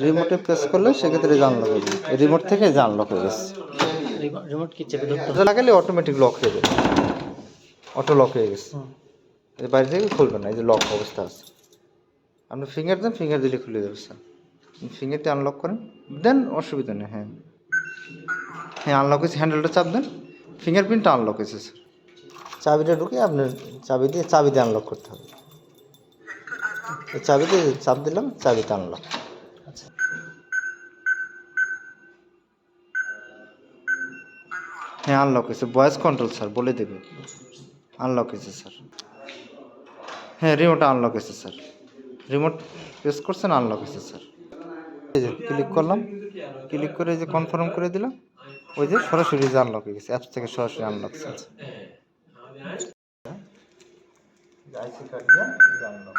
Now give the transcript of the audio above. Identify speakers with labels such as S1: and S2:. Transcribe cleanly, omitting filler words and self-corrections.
S1: রিমোটে press করলে সেক্ষেত্রে যে আনলক হয়ে যাবে, রিমোট থেকে যে আনলক হয়ে গেছে।
S2: রিমোট কি চেপে ধরতে
S1: এটা লাগালে অটোমেটিক লক হয়ে যাবে, অটো লক হয়ে গেছে। এই বাইরে থেকে খুলবে না, এই যে লক অবস্থা আছে। আপনি ফিঙ্গার দেন, ফিঙ্গার দিলে খুলে যাবে স্যার। ফিঙ্গারটি আনলক করেন, দেন অসুবিধা নেই। হ্যাঁ হ্যাঁ, আনলক হয়েছে, হ্যান্ডেলটা চাপ দেন, ফিঙ্গারপ্রিন্টটা আনলক হয়েছে স্যার। চাবিটা ঢুকে আপনার চাবি দিয়ে আনলক করতে হবে। এই চাবি দিয়ে চাপ দিলাম, চাবিতে আনলক।
S2: আচ্ছা,
S1: হ্যাঁ আনলক হয়েছে, ভয়েস কন্ট্রোল স্যার বলে দেবে। আনলক হয়েছে স্যার। হ্যাঁ রিমোটটা আনলক হয়েছে স্যার, রিমোট প্রেস করছেন, আনলক হয়েছে স্যার। এই যে ক্লিক করলাম, ক্লিক করে এই যে কনফার্ম করে দিলাম, ওই যে সরাসরি যে আনলক হয়ে গেছে, অ্যাপস থেকে সরাসরি আনলক স্যার। আইসি কার্ড দিয়ে আনলক।